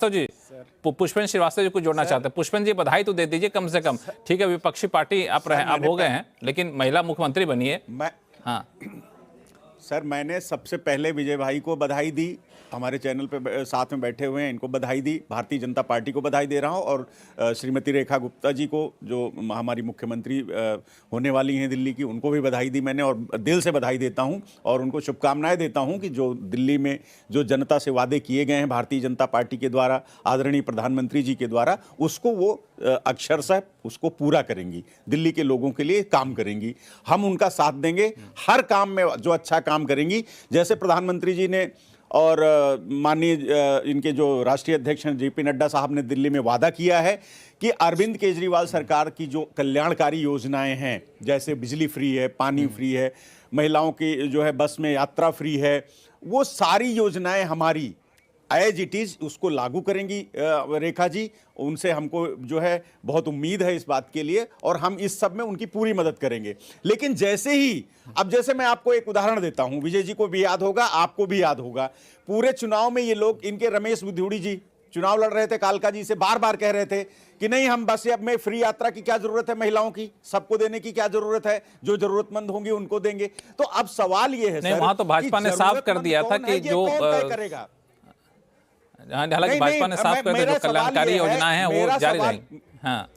जी, पुष्पेंद्र श्रीवास्तव जी कुछ जोड़ना चाहते हैं। पुष्पेंद्र जी, बधाई तो दे दीजिए कम से कम। ठीक है, विपक्षी पार्टी आप हो गए हैं, लेकिन महिला मुख्यमंत्री बनी है। हाँ सर, मैंने सबसे पहले विजय भाई को बधाई दी, हमारे चैनल पे साथ में बैठे हुए हैं, इनको बधाई दी, भारतीय जनता पार्टी को बधाई दे रहा हूं, और श्रीमती रेखा गुप्ता जी को, जो हमारी मुख्यमंत्री होने वाली हैं दिल्ली की, उनको भी बधाई दी मैंने, और दिल से बधाई देता हूं और उनको शुभकामनाएं देता हूं कि जो दिल्ली में जो जनता से वादे किए गए हैं भारतीय जनता पार्टी के द्वारा, आदरणीय प्रधानमंत्री जी के द्वारा, उसको वो अक्षरशः उसको पूरा करेंगी, दिल्ली के लोगों के लिए काम करेंगी। हम उनका साथ देंगे, हर काम में जो अच्छा काम करेंगी। जैसे प्रधानमंत्री जी ने और माननीय इनके जो राष्ट्रीय अध्यक्ष हैं जेपी नड्डा साहब ने दिल्ली में वादा किया है कि अरविंद केजरीवाल सरकार की जो कल्याणकारी योजनाएं हैं, जैसे बिजली फ्री है, पानी फ्री है, महिलाओं की जो है बस में यात्रा फ्री है, वो सारी योजनाएं हमारी एज इट इज उसको लागू करेंगी रेखा जी। उनसे हमको जो है बहुत उम्मीद है इस बात के लिए, और हम इस सब में उनकी पूरी मदद करेंगे। लेकिन जैसे ही, अब जैसे मैं आपको एक उदाहरण देता हूं, विजय जी को भी याद होगा, आपको भी याद होगा, पूरे चुनाव में ये लोग, इनके रमेश बुद्धूड़ी जी चुनाव लड़ रहे थे, कालका जी से बार बार कह रहे थे कि नहीं, हम बस अब में फ्री यात्रा की क्या जरूरत है, महिलाओं की सबको देने की क्या जरूरत है, जो जरूरतमंद होंगे उनको देंगे। तो अब सवाल ये है सर, वहां तो भाजपा ने साफ कर दिया था कि जो करेगा, हालांकि भाजपा ने साफ कर दिया जो कल्याणकारी योजनाएं हैं वो जारी रहेंगी। हाँ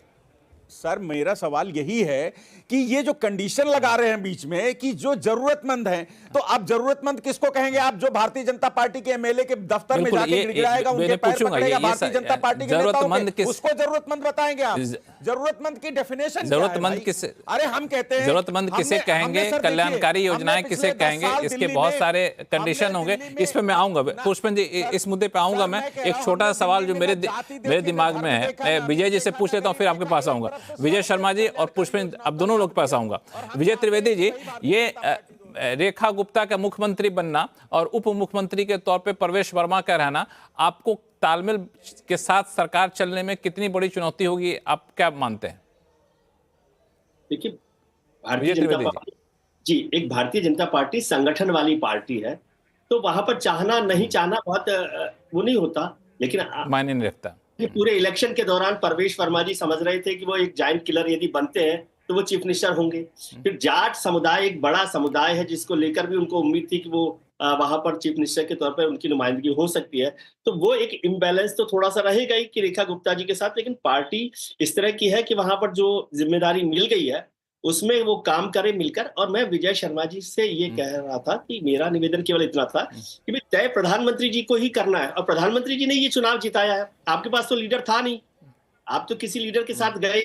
सर, मेरा सवाल यही है कि ये जो कंडीशन लगा रहे हैं बीच में कि जो जरूरतमंद हैं, तो अब जरूरतमंद किसको कहेंगे आप? जो भारतीय जनता पार्टी के एमएलए के दफ्तर में जाके गिड़गिड़ाएगा, उनके पैर पकड़ेगा, भारतीय जनता पार्टी के नेताओं के, उसको जरूरतमंद बताएंगे आप? जरूरतमंद की डेफिनेशन, जरूरतमंद किसे, अरे हम कहते हैं जरूरतमंद किसे कहेंगे, कल्याणकारी योजनाएं किसे कहेंगे, इसके बहुत सारे कंडीशन होंगे। इस पे मैं आऊंगा पुष्पेंद्र जी, इस मुद्दे पे आऊंगा मैं। एक छोटा सवाल जो मेरे दिमाग में है, मैं विजय जी से पूछ लेता हूं, फिर आपके पास आऊंगा। विजय शर्मा जी और पुष्पेंद्र, अब दोनों लोग के पास आऊंगा। विजय त्रिवेदी जी, ये रेखा गुप्ता का मुख्यमंत्री बनना और उप मुख्यमंत्री के तौर पे प्रवेश वर्मा का रहना, आपको तालमेल के साथ सरकार चलने में कितनी बड़ी चुनौती होगी, आप क्या मानते हैं? देखिए, भारतीय जनता पार्टी जी एक भारतीय जनता पार्टी संगठन वाली पार्टी है, तो वहां पर चाहना नहीं चाहना बहुत वो नहीं होता, लेकिन मायने नहीं रखता। पूरे इलेक्शन के दौरान परवेश वर्मा जी समझ रहे थे कि वो एक जायंट किलर यदि बनते हैं तो वो चीफ मिनिस्टर होंगे। फिर जाट समुदाय एक बड़ा समुदाय है जिसको लेकर भी उनको उम्मीद थी कि वो वहां पर चीफ मिनिस्टर के तौर पर उनकी नुमाइंदगी हो सकती है। तो वो एक इम्बैलेंस तो थोड़ा सा रहेगा ही कि रेखा गुप्ता जी के साथ, लेकिन पार्टी इस तरह की है कि वहां पर जो जिम्मेदारी मिल गई है उसमें वो काम करे मिलकर। और मैं विजय शर्मा जी से ये कह रहा था कि मेरा निवेदन केवल इतना था कि तय प्रधानमंत्री जी को ही करना है, और प्रधानमंत्री जी ने ये चुनाव जिताया है। आपके पास तो लीडर था नहीं, आप तो किसी लीडर के साथ गए,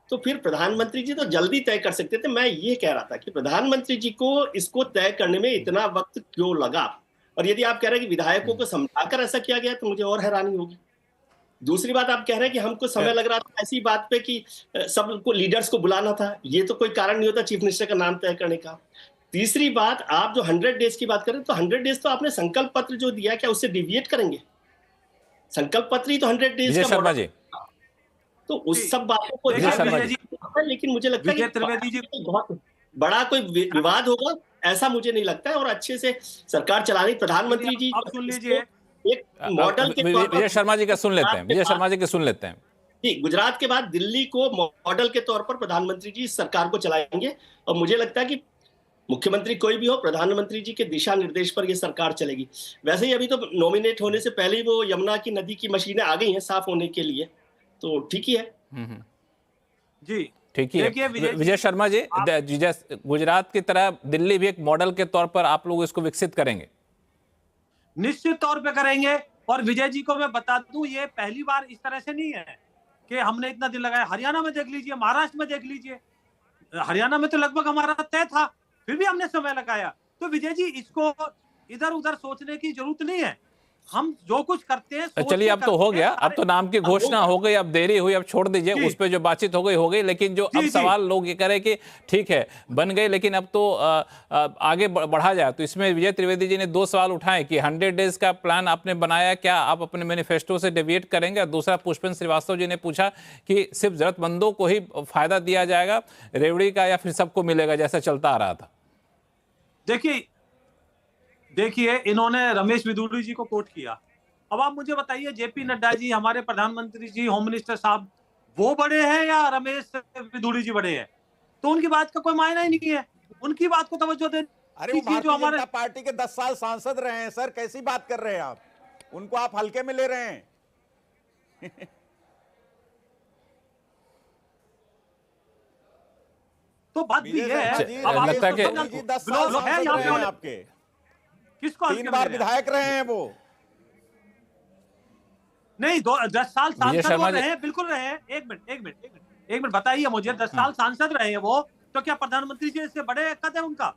तो फिर प्रधानमंत्री जी तो जल्दी तय कर सकते थे। मैं ये कह रहा था कि प्रधानमंत्री जी को इसको तय करने में इतना वक्त क्यों लगा। और यदि आप कह रहे हैं कि विधायकों को समझाकर ऐसा किया गया, तो मुझे और हैरानी होगी। दूसरी बात, आप कह रहे हैं कि हमको समय लग रहा था ऐसी बात पे कि सबको लीडर्स को बुलाना था, ये तो कोई कारण नहीं होता चीफ मिनिस्टर का नाम तय करने का। तीसरी बात, आप जो 100 डेज की बात करें, तो 100 डेज तो आपने संकल्प पत्र जो दिया, क्या उससे डिविएट करेंगे? संकल्प पत्र ही तो 100 डेज का शर्मा जी, तो उस सब बातों को, लेकिन मुझे लगता है कि बहुत बड़ा कोई विवाद होगा ऐसा मुझे नहीं लगता है, और अच्छे से सरकार चलानी प्रधानमंत्री जी। सुन लीजिए, एक मॉडल के विजय शर्मा जी का सुन लेते हैं, विजय शर्मा जी के सुन लेते हैं जी। गुजरात के बाद दिल्ली को मॉडल के तौर पर प्रधानमंत्री जी सरकार को चलाएंगे, और मुझे लगता है कि मुख्यमंत्री कोई भी हो, प्रधानमंत्री जी के दिशा निर्देश पर यह सरकार चलेगी। वैसे ही अभी तो नॉमिनेट होने से पहले ही वो यमुना की नदी की मशीनें आ गई हैं साफ होने के लिए, तो ठीक ही है जी, ठीक ही है। विजय शर्मा जी, गुजरात की तरह दिल्ली भी एक मॉडल के तौर पर आप लोग इसको विकसित करेंगे? निश्चित तौर पे करेंगे। और विजय जी को मैं बता दूं, ये पहली बार इस तरह से नहीं है कि हमने इतना दिन लगाया। हरियाणा में देख लीजिए, महाराष्ट्र में देख लीजिए, हरियाणा में तो लगभग हमारा तय था, फिर भी हमने समय लगाया। तो विजय जी, इसको इधर उधर सोचने की जरूरत नहीं है, हम जो कुछ करते हैं। चलिए, अब तो हो गया, अब तो नाम की घोषणा हो गई, अब देरी हुई, अब छोड़ दीजिए, उस पे जो बातचीत हो गई। लेकिन जो अब सवाल लोग ये करें कि ठीक है बन गए, लेकिन अब तो आगे बढ़ा जाए। तो इसमें विजय त्रिवेदी जी ने 2 सवाल उठाए कि 100 डेज का प्लान आपने बनाया, क्या आप अपने मैनिफेस्टो से डेविएट करेंगे? और दूसरा, पुष्पेंद्र श्रीवास्तव जी ने पूछा कि सिर्फ जरूरतमंदों को ही फायदा दिया जाएगा, रेवड़ी का, या फिर सबको मिलेगा जैसा चलता आ रहा था? देखिए, इन्होंने रमेश बिधूड़ी जी को कोट किया अब आप मुझे बताइए, जेपी नड्डा जी, हमारे प्रधानमंत्री जी, होम मिनिस्टर साहब, वो बड़े हैं या रमेश बिधूड़ी जी बड़े हैं? तो उनकी बात का कोई मायना ही नहीं है, उनकी बात को तवज्जो दे अरे वो दीजिए। जो भारतीय हमारे जनता पार्टी के 10 साल सांसद रहे हैं सर, कैसी बात कर रहे हैं आप? उनको आप हल्के में ले रहे हैं। तो बात भी विजय है। शर्मा जी, अब आप लगता है इसको कि 10 साल लोग हैं सांसद यहाँ रहे हैं पे, आपके, किसको 3 बार विधायक रहे हैं वो। नहीं, 10 साल सांसद वो शर्मा जी- रहे हैं, बिल्कुल रहे हैं। एक मिनट बताइए मुझे, 10 साल सांसद रहे हैं वो, तो क्या प्रधानमंत्री जी से बड़े कद है उनका?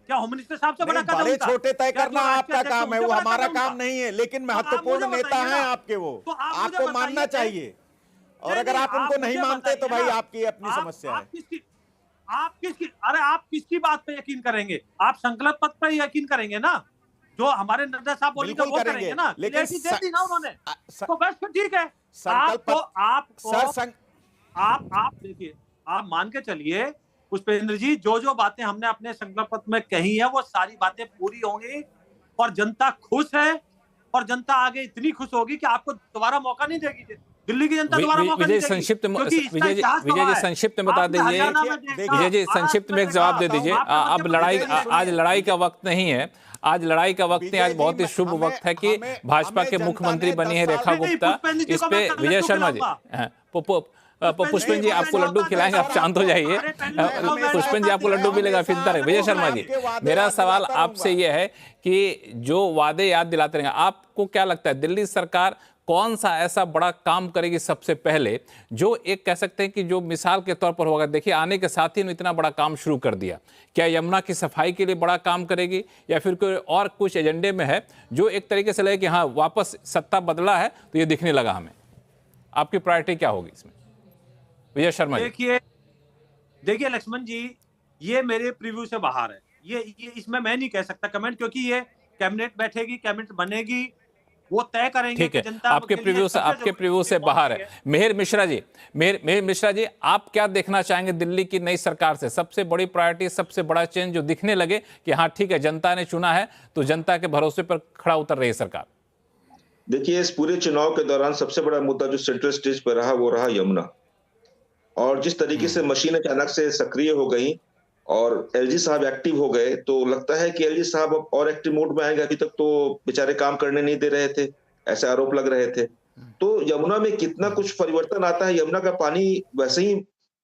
क्या होम मिनिस्टर साहब से बड़ा कद है बड़े उनका? छोटे तय क्या करना जो आपका राष्ट्रीय काम है, अध्यक्ष वो उनसे बड़ा हमारा कद है काम उनका? नहीं है, लेकिन तो आप महत्वपूर्ण मुझे नेता बताइए हैं ना। आपके वो, तो आप मुझे आपको मानना बताइए कि- चाहिए। और नहीं, अगर नहीं, आप उनको नहीं मुझे मानते तो बताइए भाई ना, आपकी अपनी समस्या है। आप किसकी बात पे यकीन करेंगे? आप संकल्प पत्र पर यकीन करेंगे ना? जो हमारे नड्डा साहब बोलेंगे बिल्कुल वो करेंगे, करेंगे ना? लेकिन क्लैरिटी दे दी ना उन्होंने, तो बस फिर ठीक है। संकल्प आप देखिए, आप मान के चलिए पुष्पेंद्र जी, जो बातें हमने अपने संकल्प पत्र में कही है वो सारी बातें पूरी होंगी, और जनता खुश है, और जनता आगे इतनी खुश होगी कि आपको दोबारा मौका नहीं देगी। दिल्ली की जनता दोबारा मौका नहीं विजय देगी, संक्षिप्त क्योंकि इसका विजय इतिहास जी गवाह है। संक्षिप्त में बता आपने दीजिए। हरियाणा में देखा, विजय जी संक्षिप्त में एक जवाब दे दीजिए। अब लड़ाई, आज लड़ाई का वक्त नहीं है, आज लड़ाई का वक्त नहीं, आज बहुत ही शुभ वक्त है कि भाजपा के मुख्यमंत्री बनी है रेखा गुप्ता। इस पे विजय शर्मा जी, पुष्पेंद्र जी आपको लड्डू खिलाएंगे, आप शांत हो जाइए। पुष्पेंद्र जी आपको लड्डू मिलेगा, फिरता रहे। विजय शर्मा जी, मेरा सवाल आपसे यह है कि जो वादे याद दिलाते रहेंगे, आपको क्या लगता है दिल्ली सरकार कौन सा ऐसा बड़ा काम करेगी सबसे पहले, जो एक कह सकते हैं कि जो मिसाल के तौर पर होगा? देखिए, आने के साथ ही इतना बड़ा काम शुरू कर दिया, क्या यमुना की सफाई के लिए बड़ा काम करेगी, या फिर कोई और कुछ एजेंडे में है जो एक तरीके से लगे कि हाँ वापस सत्ता बदला है तो ये दिखने लगा हमें? आपकी प्रायोरिटी क्या होगी इसमें, विजय शर्मा जी? देखिए लक्ष्मण जी, ये मेरे प्रीव्यू से बाहर है। ये इसमें मैं नहीं कह सकता कमेंट, क्योंकि ये कैबिनेट बैठेगी, कैबिनेट बनेगी, वो तय करेंगे। ठीक है, आपके प्रीव्यू से बाहर है। मेहर मिश्रा जी, आप क्या देखना चाहेंगे दिल्ली की नई सरकार से? सबसे बड़ी प्रायोरिटी, सबसे बड़ा चेंज जो दिखने लगे कि हाँ ठीक है, जनता ने चुना है तो जनता के भरोसे पर खड़ा उतर रही है सरकार। देखिए, इस पूरे चुनाव के दौरान सबसे बड़ा मुद्दा जो सेंट्रल स्टेज पर रहा वो रहा यमुना। और जिस तरीके से मशीन अचानक से सक्रिय हो गई और एलजी साहब एक्टिव हो गए, तो लगता है कि एलजी साहब अब और एक्टिव मोड में आएंगे। अभी तक तो बेचारे काम करने नहीं दे रहे थे, ऐसे आरोप लग रहे थे। तो यमुना में कितना कुछ परिवर्तन आता है, यमुना का पानी वैसे ही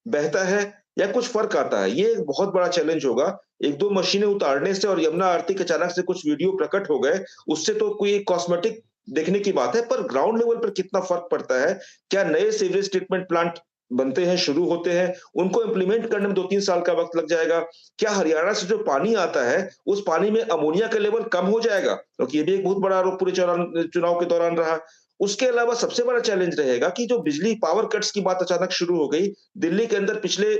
बहता है या कुछ फर्क आता है, ये एक बहुत बड़ा चैलेंज होगा। 1-2 मशीनें उतारने से और यमुना आरती के अचानक से कुछ वीडियो प्रकट हो गए, उससे तो कोई कॉस्मेटिक देखने की बात है, पर ग्राउंड लेवल पर कितना फर्क पड़ता है? क्या नए सीवरेज ट्रीटमेंट प्लांट बनते हैं, शुरू होते हैं, उनको इंप्लीमेंट करने में 2-3 साल का वक्त लग जाएगा? क्या हरियाणा से जो पानी आता है उस पानी में अमोनिया का लेवल कम हो जाएगा? क्योंकि ये भी एक बहुत बड़ा आरोप पूरे चुनाव के दौरान रहा। उसके अलावा सबसे बड़ा चैलेंज रहेगा कि जो बिजली पावर कट्स की बात अचानक शुरू हो गई दिल्ली के अंदर, पिछले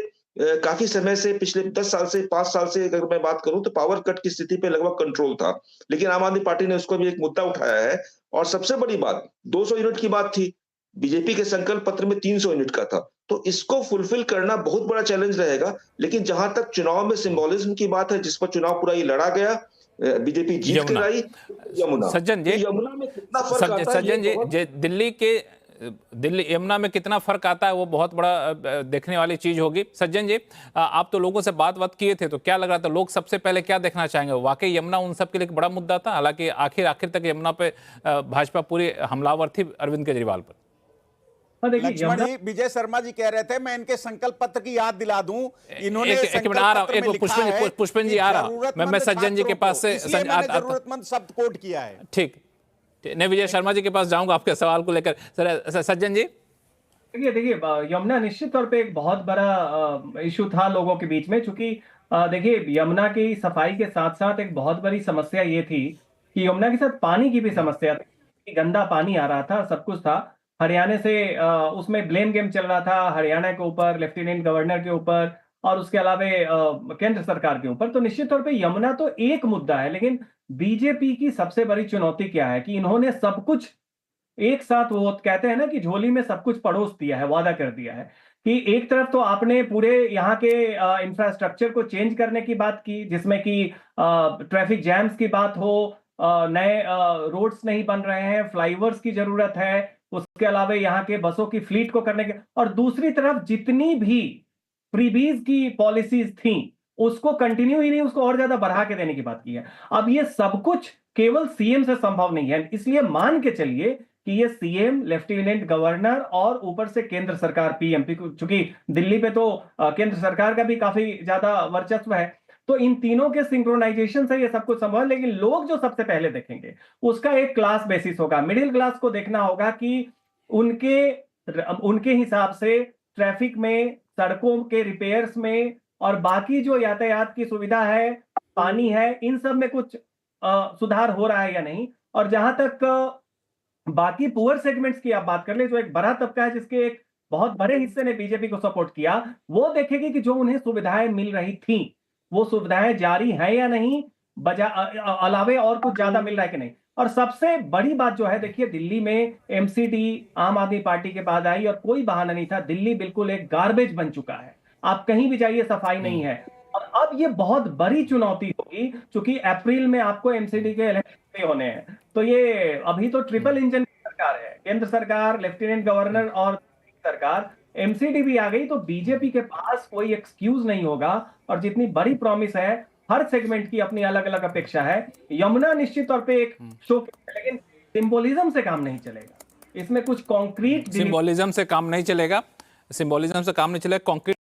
काफी समय से, पिछले 10 साल से, 5 साल से अगर मैं बात करूं तो पावर कट की स्थिति पे लगभग कंट्रोल था, लेकिन आम आदमी पार्टी ने उसको भी एक मुद्दा उठाया है। और सबसे बड़ी बात 200 यूनिट की बात थी, बीजेपी के संकल्प पत्र में 300 यूनिट का था, तो इसको फुलफिल करना बहुत बड़ा चैलेंज रहेगा। लेकिन जहां तक चुनाव में सिंबोलिज्म की बात है, जिस पर चुनाव पूरा ही लड़ा गया, बीजेपी जीत कर आई, यमुना। सज्जन जी, यमुना में कितना फर्क आता है? सज्जन जी, दिल्ली यमुना में कितना फर्क आता है वो बहुत बड़ा देखने वाली चीज होगी। सज्जन जी, आप तो लोगों से बात किए थे, तो क्या लग रहा था, लोग सबसे पहले क्या देखना चाहेंगे? वाकई यमुना उन सब के लिए एक बड़ा मुद्दा था, हालांकि आखिर तक यमुना पे भाजपा पूरी हमलावर थी अरविंद केजरीवाल पर। लक्ष्मण जी, विजय शर्मा जी कह रहे थे मैं इनके संकल्प पत्र की याद दिला दूं, इन्होंने पुष्पेंद्र जी आ रहा, मैं सज्जन जी के पास से जरूरतमंद शब्द कोट किया है। ठीक, नहीं, विजय शर्मा जी के पास जाऊंगा आपके सवाल को लेकर। सज्जन जी, देखिए यमुना निश्चित तौर पे एक बहुत बड़ा इशू था लोगों के बीच में, चूंकि देखिए यमुना की सफाई के साथ साथ एक बहुत बड़ी समस्या ये थी कि यमुना के साथ पानी की भी समस्या थी, गंदा पानी आ रहा था, सब कुछ था हरियाणा से, उसमें ब्लेम गेम चल रहा था हरियाणा के ऊपर, लेफ्टिनेंट गवर्नर के ऊपर, और उसके अलावा केंद्र सरकार के ऊपर। तो निश्चित तौर पे यमुना तो एक मुद्दा है, लेकिन बीजेपी की सबसे बड़ी चुनौती क्या है कि इन्होंने सब कुछ एक साथ, वो कहते हैं ना कि झोली में सब कुछ परोस दिया है, वादा कर दिया है कि एक तरफ तो आपने पूरे यहाँ के इंफ्रास्ट्रक्चर को चेंज करने की बात की, जिसमें कि ट्रैफिक जैम्स की बात हो, नए रोड्स नहीं बन रहे हैं, फ्लाईओवर्स की जरूरत है, उसके अलावा यहाँ के बसों की फ्लीट को करने के, और दूसरी तरफ जितनी भी फ्रीबीज की पॉलिसीज थी उसको कंटिन्यू ही नहीं, उसको और ज्यादा बढ़ा के देने की बात की है। अब ये सब कुछ केवल सीएम से संभव नहीं है, इसलिए मान के चलिए कि ये सीएम, लेफ्टिनेंट गवर्नर और ऊपर से केंद्र सरकार पीएम, चूंकि दिल्ली पे तो केंद्र सरकार का भी काफी ज्यादा वर्चस्व है, तो इन तीनों के सिंक्रोनाइजेशन से ये सब कुछ संभव है। लेकिन लोग जो सबसे पहले देखेंगे उसका एक क्लास बेसिस होगा, मिडिल क्लास को देखना होगा कि उनके हिसाब से ट्रैफिक में, सड़कों के रिपेयर्स में और बाकी जो यातायात की सुविधा है, पानी है, इन सब में कुछ सुधार हो रहा है या नहीं। और जहां तक बाकी पुअर सेगमेंट्स की आप बात कर ले, जो एक बड़ा तबका है जिसके एक बहुत बड़े हिस्से ने बीजेपी को सपोर्ट किया, वो देखेगी कि जो उन्हें सुविधाएं मिल रही थी वो सुविधाएं जारी हैं या नहीं, अलावे और कुछ ज्यादा मिल रहा है कि नहीं। और सबसे बड़ी बात जो है, देखिए दिल्ली में एमसीडी आम आदमी पार्टी के बाद आई और कोई बहाना नहीं था, दिल्ली बिल्कुल एक गार्बेज बन चुका है, आप कहीं भी जाइए सफाई नहीं है। और अब ये बहुत बड़ी चुनौती होगी, क्योंकि अप्रैल में आपको एमसीडी के इलेक्शन होने हैं, तो ये अभी तो ट्रिपल इंजन की सरकार है, केंद्र सरकार, लेफ्टिनेंट गवर्नर और सरकार, एमसीडी भी आ गई, तो बीजेपी के पास कोई एक्सक्यूज नहीं होगा। और जितनी बड़ी प्रॉमिस है, हर सेगमेंट की अपनी अलग अलग अपेक्षा है। यमुना निश्चित तौर पे एक शो, लेकिन सिंबोलिज्म से काम नहीं चलेगा, इसमें कुछ कॉन्क्रीट सिंबोलिज्म से काम नहीं चलेगा, सिंबोलिज्म से काम नहीं चलेगा, कॉन्क्रीट